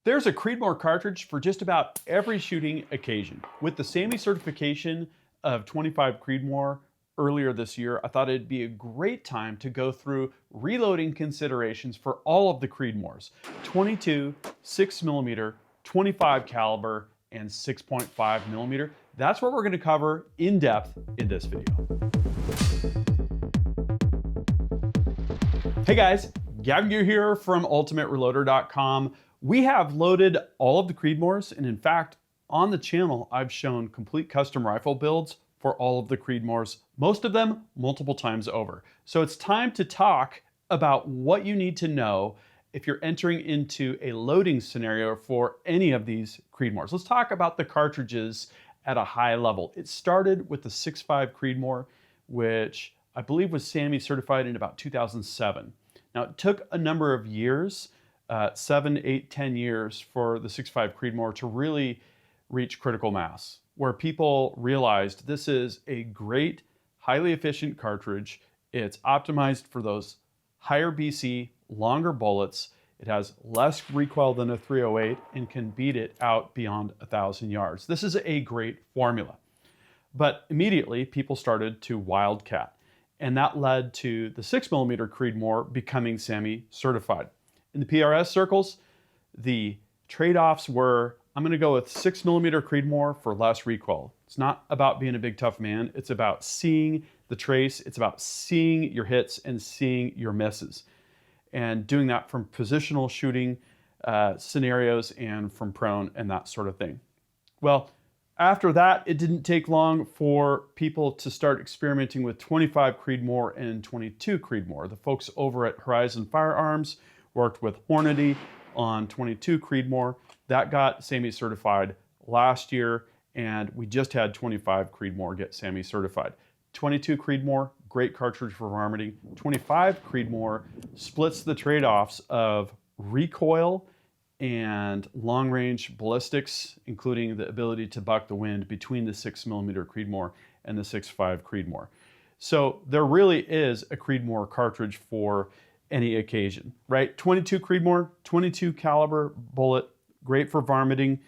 There's a Creedmoor cartridge for just about every shooting occasion. With the SAAMI certification of 25 Creedmoor earlier this year, I thought it'd be a great time to go through reloading considerations for all of the Creedmoors: 22, 6mm, 25 caliber, and 6.5mm. That's what we're going to cover in depth in this video. Hey guys, Gavin Gear here from UltimateReloader.com. We have loaded all of the Creedmoors, and in fact, on the channel, I've shown complete custom rifle builds for all of the Creedmoors, most of them multiple times over. So it's time to talk about what you need to know if you're entering into a loading scenario for any of these Creedmoors. Let's talk about the cartridges at a high level. It started with the 6.5 Creedmoor, which I believe was SAAMI certified in about 2007. Now, it took a number of years, 7, 8, 10 years for the 6.5 Creedmoor to really reach critical mass, where people realized this is a great, highly efficient cartridge. It's optimized for those higher BC, longer bullets. It has less recoil than a 308 and can beat it out beyond 1,000 yards. This is a great formula. But immediately, people started to wildcat, and that led to the 6mm Creedmoor becoming SAAMI certified. In the PRS circles, the trade-offs were, I'm going to go with 6mm Creedmoor for less recoil. It's not about being a big tough man. It's about seeing the trace. It's about seeing your hits and seeing your misses, and doing that from positional shooting scenarios and from prone and that sort of thing. Well, after that, it didn't take long for people to start experimenting with 25 Creedmoor and 22 Creedmoor. The folks over at Horizon Firearms worked with Hornady on 22 Creedmoor. That got SAAMI certified last year, and we just had 25 Creedmoor get SAAMI certified. 22 Creedmoor, great cartridge for varminting. 25 Creedmoor splits the trade-offs of recoil and long-range ballistics, including the ability to buck the wind between the 6mm Creedmoor and the 6.5 Creedmoor. So there really is a Creedmoor cartridge for any occasion, right? 22 Creedmoor, 22 caliber bullet, great for varminting.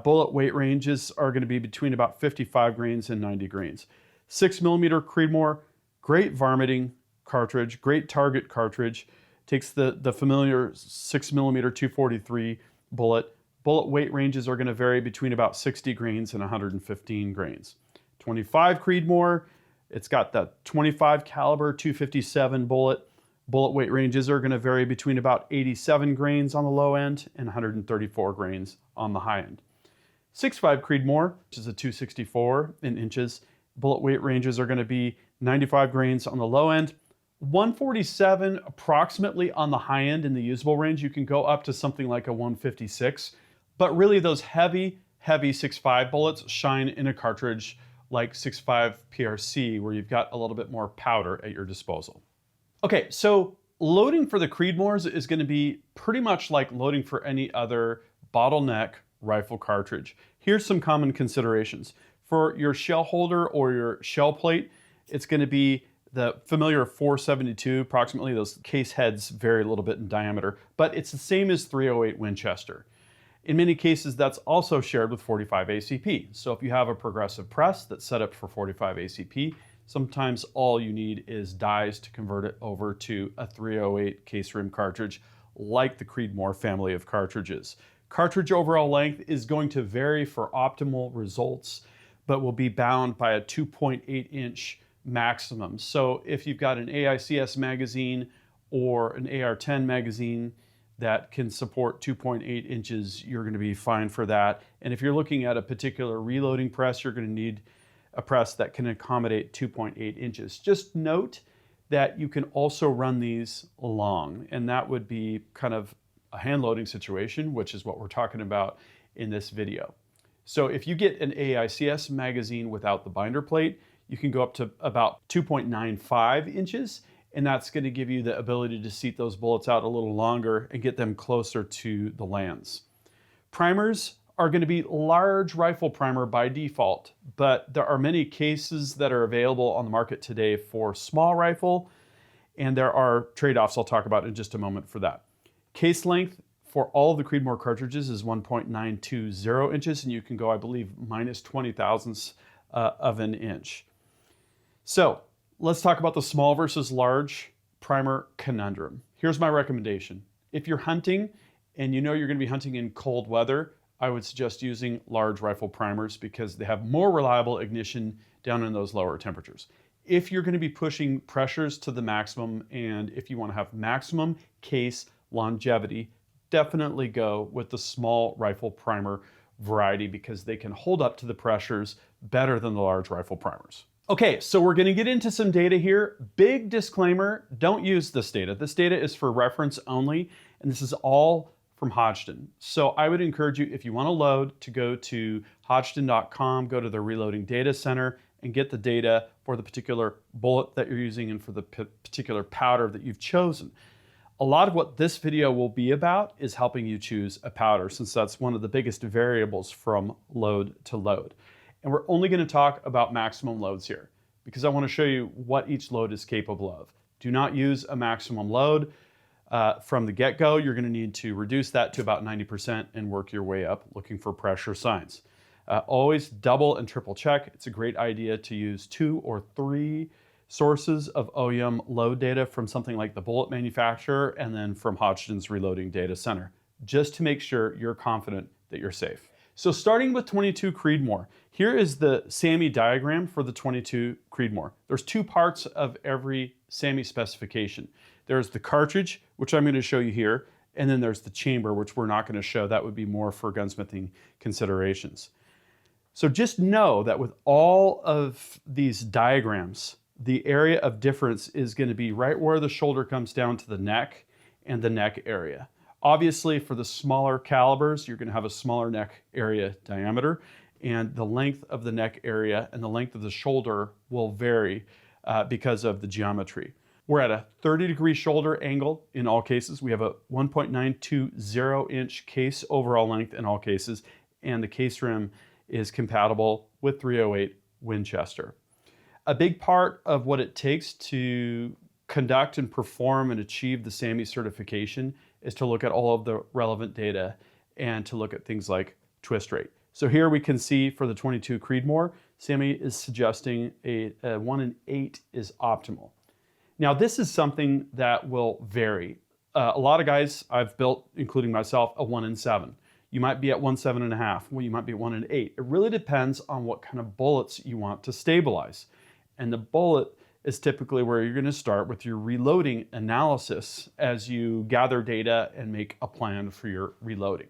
Bullet weight ranges are going to be between about 55 grains and 90 grains. 6mm Creedmoor, great varminting cartridge, great target cartridge. Takes the familiar 6mm 243 bullet. Bullet weight ranges are going to vary between about 60 grains and 115 grains. 25 Creedmoor, it's got the 25 caliber 257 bullet. Bullet weight ranges are going to vary between about 87 grains on the low end and 134 grains on the high end. 6.5 Creedmoor, which is a 264 in inches, bullet weight ranges are going to be 95 grains on the low end, 147 approximately on the high end in the usable range. You can go up to something like a 156, but really those heavy 6.5 bullets shine in a cartridge like 6.5 PRC, where you've got a little bit more powder at your disposal. Okay, so loading for the Creedmoors is going to be pretty much like loading for any other bottleneck rifle cartridge. Here's some common considerations. For your shell holder or your shell plate, it's going to be the familiar 472, approximately. Those case heads vary a little bit in diameter, but it's the same as 308 Winchester. In many cases, that's also shared with 45 ACP. So if you have a progressive press that's set up for 45 ACP, sometimes all you need is dies to convert it over to a 308 case rim cartridge, like the Creedmoor family of cartridges. Cartridge overall length is going to vary for optimal results, but will be bound by a 2.8 inch maximum. So if you've got an AICS magazine or an AR-10 magazine that can support 2.8 inches, you're going to be fine for that. And if you're looking at a particular reloading press, you're going to need a press that can accommodate 2.8 inches. Just note that you can also run these long, and that would be kind of a hand loading situation, which is what we're talking about in this video. So if you get an AICS magazine without the binder plate, you can go up to about 2.95 inches, and that's going to give you the ability to seat those bullets out a little longer and get them closer to the lands. Primers are going to be large rifle primer by default, but there are many cases that are available on the market today for small rifle, and there are trade-offs I'll talk about in just a moment for that. Case length for all of the Creedmoor cartridges is 1.920 inches, and you can go, I believe, minus 20 thousandths of an inch. So let's talk about the small versus large primer conundrum. Here's my recommendation. If you're hunting and you know you're going to be hunting in cold weather, I would suggest using large rifle primers because they have more reliable ignition down in those lower temperatures. If you're going to be pushing pressures to the maximum and if you want to have maximum case longevity, definitely go with the small rifle primer variety because they can hold up to the pressures better than the large rifle primers. Okay, so we're going to get into some data here. Big disclaimer, don't use this data. This data is for reference only, and this is all from Hodgdon. So I would encourage you, if you want to load, to go to hodgdon.com, go to the reloading data center, and get the data for the particular bullet that you're using and for the particular powder that you've chosen. A lot of what this video will be about is helping you choose a powder, since that's one of the biggest variables from load to load. And we're only going to talk about maximum loads here because I want to show you what each load is capable of. Do not use a maximum load from the get-go. You're going to need to reduce that to about 90% and work your way up looking for pressure signs. Always double and triple check. It's a great idea to use 2 or 3 sources of OEM load data from something like the bullet manufacturer and then from Hodgdon's reloading data center, just to make sure you're confident that you're safe. So starting with 22 Creedmoor, here is the SAAMI diagram for the 22 Creedmoor. There's 2 parts of every SAAMI specification. There's the cartridge, which I'm going to show you here, and then there's the chamber, which we're not going to show. That would be more for gunsmithing considerations. So just know that with all of these diagrams, the area of difference is going to be right where the shoulder comes down to the neck and the neck area. Obviously, for the smaller calibers, you're going to have a smaller neck area diameter, and the length of the neck area and the length of the shoulder will vary because of the geometry. We're at a 30-degree shoulder angle in all cases. We have a 1.920 inch case overall length in all cases, and the case rim is compatible with .308 Winchester. A big part of what it takes to conduct and perform and achieve the SAAMI certification is to look at all of the relevant data and to look at things like twist rate. So here we can see for the 22 Creedmoor, SAAMI is suggesting a 1 in 8 is optimal. Now this is something that will vary. A lot of guys I've built, including myself, a 1 in 7. You might be at 1.7.5, well, you might be at 1 in 8. It really depends on what kind of bullets you want to stabilize. And the bullet is typically where you're going to start with your reloading analysis as you gather data and make a plan for your reloading.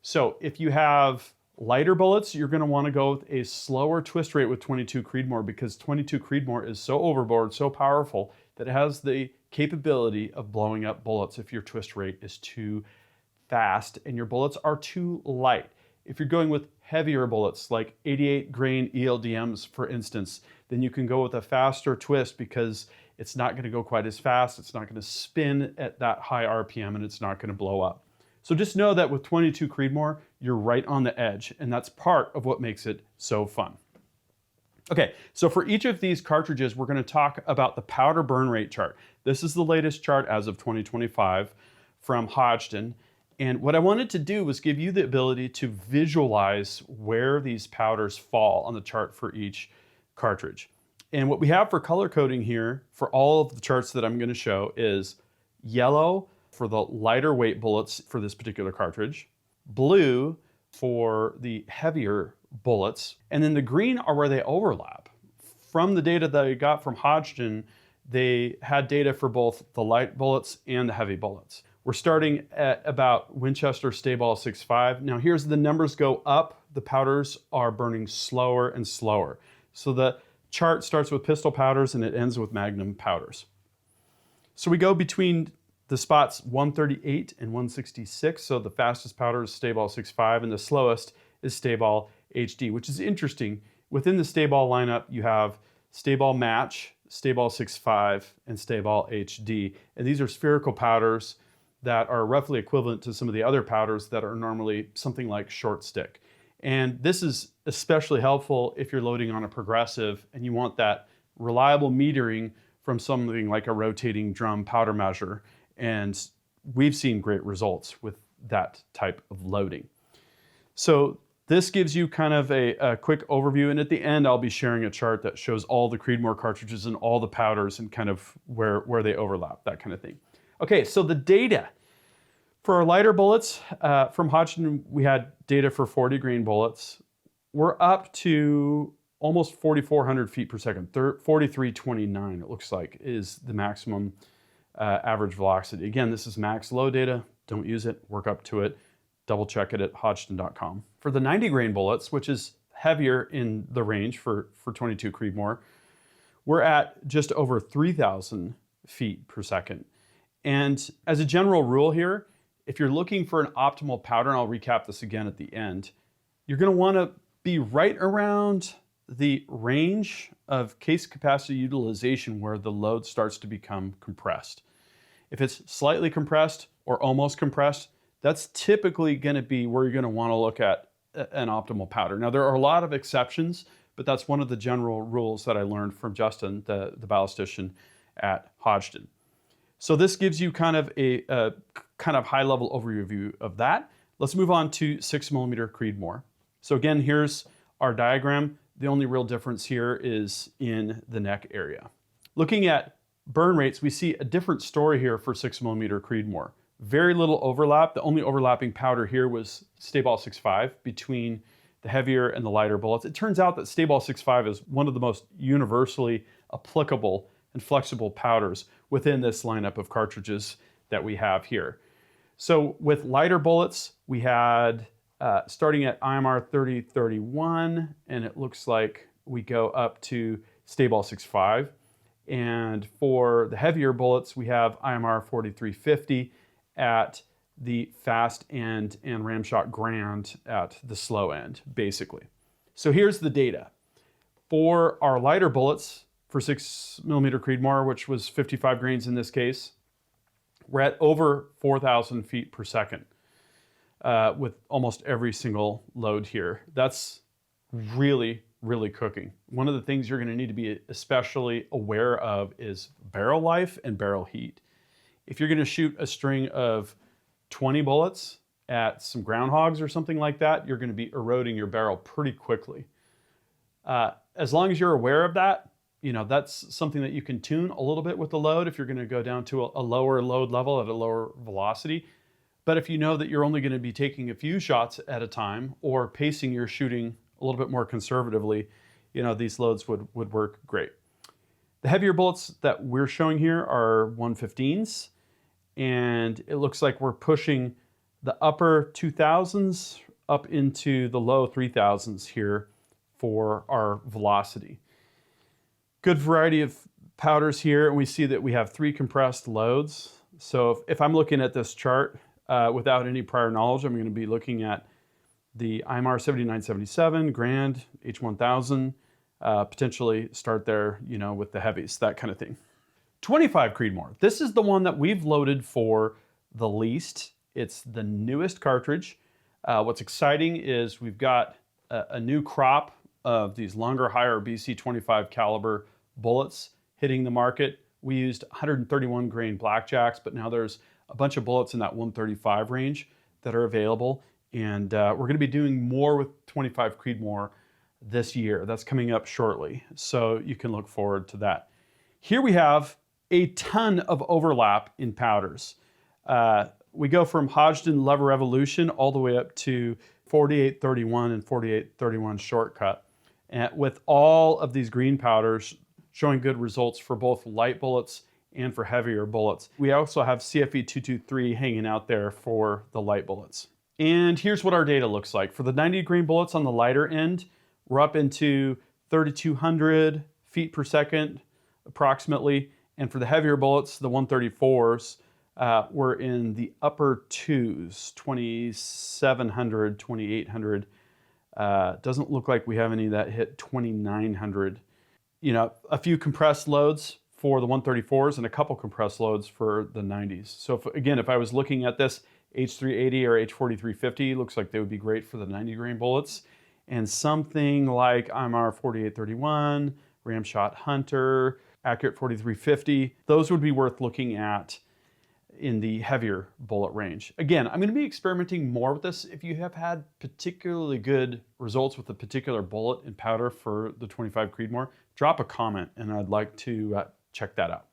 So if you have lighter bullets, you're going to want to go with a slower twist rate with 22 Creedmoor because 22 Creedmoor is so overboard, so powerful, that it has the capability of blowing up bullets if your twist rate is too fast and your bullets are too light. If you're going with heavier bullets like 88 grain ELDMs, for instance, then you can go with a faster twist because it's not going to go quite as fast, it's not going to spin at that high RPM, and it's not going to blow up. So just know that with 22 Creedmoor, you're right on the edge, and that's part of what makes it so fun. Okay, so for each of these cartridges, we're going to talk about the powder burn rate chart. This is the latest chart as of 2025 from Hodgdon. And what I wanted to do was give you the ability to visualize where these powders fall on the chart for each cartridge. And what we have for color coding here for all of the charts that I'm going to show is yellow for the lighter weight bullets for this particular cartridge, blue for the heavier bullets, and then the green are where they overlap. From the data that I got from Hodgdon, they had data for both the light bullets and the heavy bullets. We're starting at about Winchester Stayball 6.5. Now here's the numbers go up. The powders are burning slower and slower. So the chart starts with pistol powders and it ends with Magnum powders. So we go between the spots 138 and 166. So the fastest powder is Stayball 6.5 and the slowest is Stayball HD, which is interesting. Within the Stayball lineup, you have Stayball Match, Stayball 6.5, and Stayball HD. And these are spherical powders that are roughly equivalent to some of the other powders that are normally something like short stick. And this is especially helpful if you're loading on a progressive and you want that reliable metering from something like a rotating drum powder measure. And we've seen great results with that type of loading. So this gives you kind of a quick overview, and at the end I'll be sharing a chart that shows all the Creedmoor cartridges and all the powders and kind of where they overlap, that kind of thing. Okay, so the data. For our lighter bullets, from Hodgdon, we had data for 40 grain bullets. We're up to almost 4,400 feet per second. 4329, it looks like, is the maximum average velocity. Again, this is max low data. Don't use it, work up to it. Double check it at hodgdon.com. For the 90 grain bullets, which is heavier in the range for 22 Creedmoor, we're at just over 3,000 feet per second. And as a general rule here, if you're looking for an optimal powder, and I'll recap this again at the end, you're going to want to be right around the range of case capacity utilization where the load starts to become compressed. If it's slightly compressed or almost compressed, that's typically going to be where you're going to want to look at an optimal powder. Now, there are a lot of exceptions, but that's one of the general rules that I learned from Justin, the ballistician at Hodgdon. So this gives you kind of a kind of high-level overview of that. Let's move on to 6mm Creedmoor. So again, here's our diagram. The only real difference here is in the neck area. Looking at burn rates, we see a different story here for 6mm Creedmoor. Very little overlap. The only overlapping powder here was Sta-Ball 6.5 between the heavier and the lighter bullets. It turns out that Sta-Ball 6.5 is one of the most universally applicable and flexible powders within this lineup of cartridges that we have here. So with lighter bullets, we had starting at IMR 3031, and it looks like we go up to Sta-Ball 6.5. And for the heavier bullets, we have IMR 4350 at the fast end and Ramshot Grand at the slow end, basically. So here's the data. For our lighter bullets, for 6mm Creedmoor, which was 55 grains in this case, we're at over 4,000 feet per second with almost every single load here. That's really, really cooking. One of the things you're going to need to be especially aware of is barrel life and barrel heat. If you're going to shoot a string of 20 bullets at some groundhogs or something like that, you're going to be eroding your barrel pretty quickly. As long as you're aware of that, you know, that's something that you can tune a little bit with the load if you're going to go down to a lower load level at a lower velocity. But if you know that you're only going to be taking a few shots at a time or pacing your shooting a little bit more conservatively, you know, these loads would work great. The heavier bullets that we're showing here are 115s, and it looks like we're pushing the upper 2000s up into the low 3000s here for our velocity. Good variety of powders here, and we see that we have 3 compressed loads. So if I'm looking at this chart without any prior knowledge, I'm going to be looking at the IMR 7977, Grand, H1000, potentially start there, you know, with the heavies, that kind of thing. 25 Creedmoor. This is the one that we've loaded for the least. It's the newest cartridge. What's exciting is we've got a new crop of these longer, higher BC-25 caliber bullets hitting the market. We used 131 grain blackjacks, but now there's a bunch of bullets in that 135 range that are available. And we're going to be doing more with 25 Creedmoor this year. That's coming up shortly, so you can look forward to that. Here we have a ton of overlap in powders. We go from Hodgdon Lever Revolution all the way up to 4831 and 4831 Shortcut, and with all of these green powders showing good results for both light bullets and for heavier bullets. We also have CFE 223 hanging out there for the light bullets. And here's what our data looks like. For the 90 grain bullets on the lighter end, we're up into 3,200 feet per second approximately. And for the heavier bullets, the 134s, we're in the upper 2s, 2,700, 2,800. Doesn't look like we have any that hit 2,900. You know, a few compressed loads for the 134s and a couple compressed loads for the 90s. So if I was looking at this, H380 or H4350 looks like they would be great for the 90 grain bullets. And something like IMR 4831, Ramshot Hunter, Accurate 4350, those would be worth looking at. in the heavier bullet range. Again, I'm going to be experimenting more with this. If you have had particularly good results with a particular bullet and powder for the 25 Creedmoor, drop a comment and I'd like to check that out.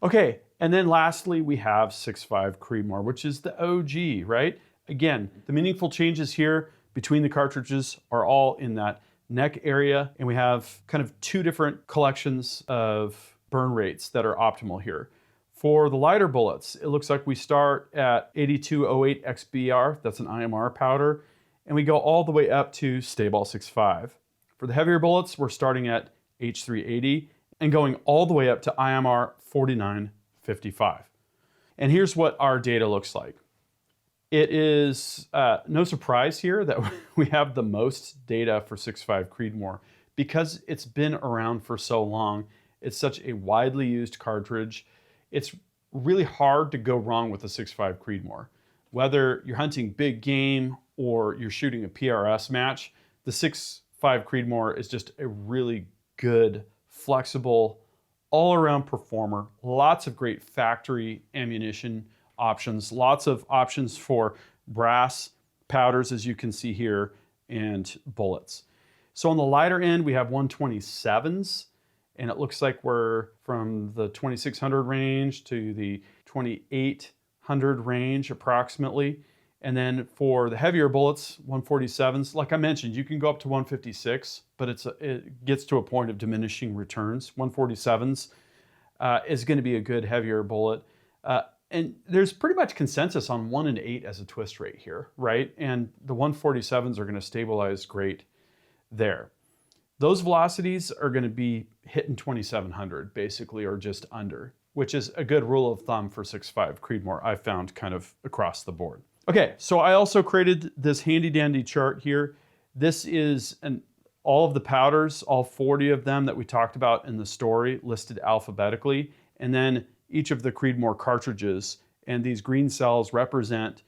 Okay, and then lastly, we have 6.5 Creedmoor, which is the OG, right? Again, the meaningful changes here between the cartridges are all in that neck area, and we have kind of two different collections of burn rates that are optimal here. For the lighter bullets, it looks like we start at 8208 XBR, that's an IMR powder, and we go all the way up to Stayball 6.5. For the heavier bullets, we're starting at H380 and going all the way up to IMR 4955. And here's what our data looks like. It is no surprise here that we have the most data for 6.5 Creedmoor because it's been around for so long. It's such a widely used cartridge. It's really hard to go wrong with a 6.5 Creedmoor. Whether you're hunting big game or you're shooting a PRS match, the 6.5 Creedmoor is just a really good, flexible, all-around performer. Lots of great factory ammunition options, lots of options for brass, powders, as you can see here, and bullets. So on the lighter end, we have 127s, and it looks like we're from the 2600 range to the 2800 range approximately. And then for the heavier bullets, 147s, like I mentioned, you can go up to 156, but it gets to a point of diminishing returns. 147s is going to be a good heavier bullet. And there's pretty much consensus on 1 and 8 as a twist rate here, right? And the 147s are going to stabilize great there. Those velocities are going to be hitting 2700 basically, or just under, which is a good rule of thumb for 6.5 Creedmoor I've found kind of across the board. Okay, so I also created this handy dandy chart here. This is all of the powders, all 40 of them that we talked about in the story, listed alphabetically, and then each of the Creedmoor cartridges, and these green cells represent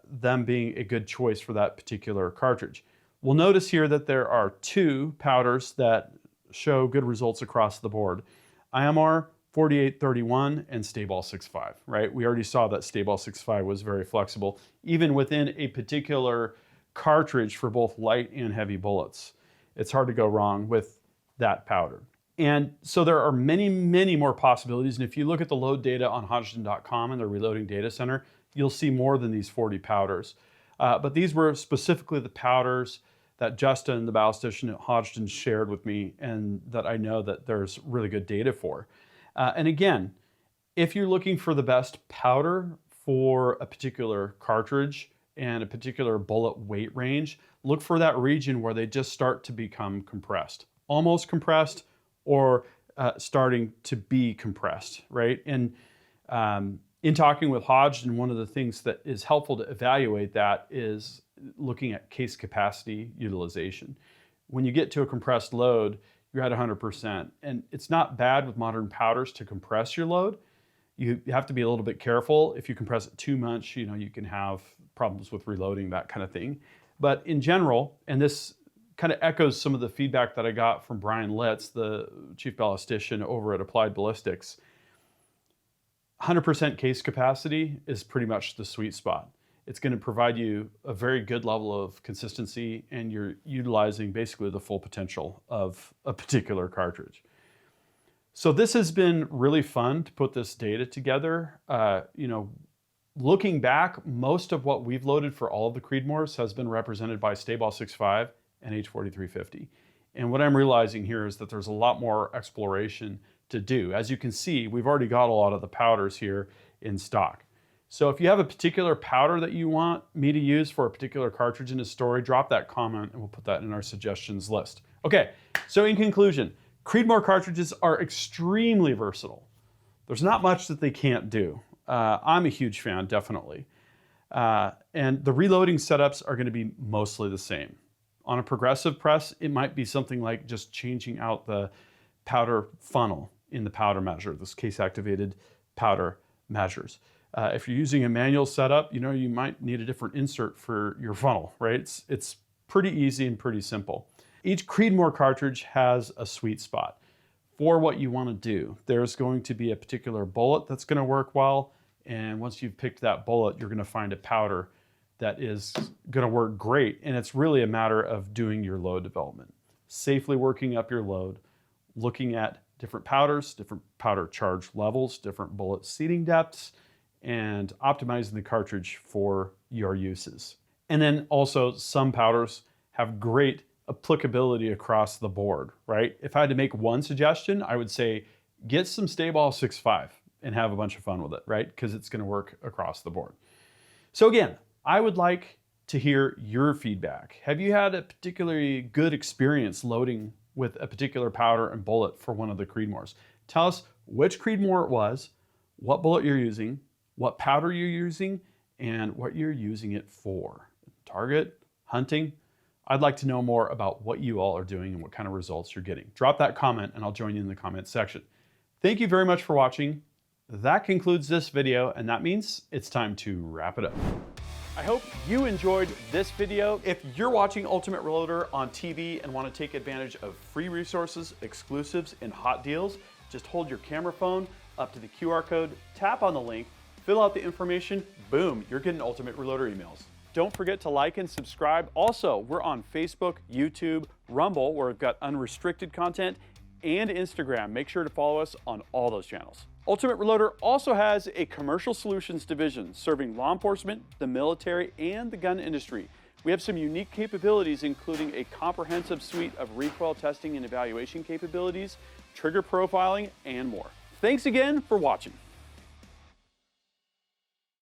them being a good choice for that particular cartridge. We'll notice here that there are 2 powders that show good results across the board. IMR 4831 and Stayball 6.5, right? We already saw that Stayball 6.5 was very flexible, even within a particular cartridge for both light and heavy bullets. It's hard to go wrong with that powder. And so there are many, many more possibilities. And if you look at the load data on Hodgdon.com and the reloading data center, you'll see more than these 40 powders. But these were specifically the powders that Justin, the ballistician at Hodgdon, shared with me, and that I know that there's really good data for. And again, if you're looking for the best powder for a particular cartridge and a particular bullet weight range, look for that region where they just start to become compressed, almost compressed, or starting to be compressed, right? And in talking with Hodgdon, one of the things that is helpful to evaluate that is looking at case capacity utilization. When you get to a compressed load, you're at 100%. And it's not bad with modern powders to compress your load. You have to be a little bit careful. If you compress it too much, you can have problems with reloading, that kind of thing. But in general, and this kind of echoes some of the feedback that I got from Brian Litz, the chief ballistician over at Applied Ballistics, 100% case capacity is pretty much the sweet spot. It's going to provide you a very good level of consistency, and you're utilizing basically the full potential of a particular cartridge. So this has been really fun to put this data together. Looking back, most of what we've loaded for all of the Creedmoors has been represented by Stayball 6.5 and H4350. And what I'm realizing here is that there's a lot more exploration to do. As you can see, we've already got a lot of the powders here in stock. So if you have a particular powder that you want me to use for a particular cartridge in a story, drop that comment and we'll put that in our suggestions list. Okay, so in conclusion, Creedmoor cartridges are extremely versatile. There's not much that they can't do. I'm a huge fan, definitely. And the reloading setups are going to be mostly the same. On a progressive press, it might be something like just changing out the powder funnel in the powder measure, this case-activated powder measures. If you're using a manual setup, you might need a different insert for your funnel, right? It's pretty easy and pretty simple. Each Creedmoor cartridge has a sweet spot for what you want to do. There's going to be a particular bullet that's going to work well. And once you've picked that bullet, you're gonna find a powder that is gonna work great. And it's really a matter of doing your load development, safely working up your load, looking at different powders, different powder charge levels, different bullet seating depths, and optimizing the cartridge for your uses. And then also some powders have great applicability across the board, right? If I had to make one suggestion, I would say get some Sta-Ball 6.5 and have a bunch of fun with it, right? Because it's gonna work across the board. So again, I would like to hear your feedback. Have you had a particularly good experience loading with a particular powder and bullet for one of the Creedmoors? Tell us which Creedmoor it was, what bullet you're using, what powder you're using, and what you're using it for. Target, hunting. I'd like to know more about what you all are doing and what kind of results you're getting. Drop that comment and I'll join you in the comments section. Thank you very much for watching. That concludes this video, and that means it's time to wrap it up. I hope you enjoyed this video. If you're watching Ultimate Reloader on TV and want to take advantage of free resources, exclusives, and hot deals, just hold your camera phone up to the QR code, tap on the link, fill out the information, boom, you're getting Ultimate Reloader emails. Don't forget to like and subscribe. Also, we're on Facebook, YouTube, Rumble, where we've got unrestricted content, and Instagram. Make sure to follow us on all those channels. Ultimate Reloader also has a commercial solutions division serving law enforcement, the military, and the gun industry. We have some unique capabilities, including a comprehensive suite of recoil testing and evaluation capabilities, trigger profiling, and more. Thanks again for watching.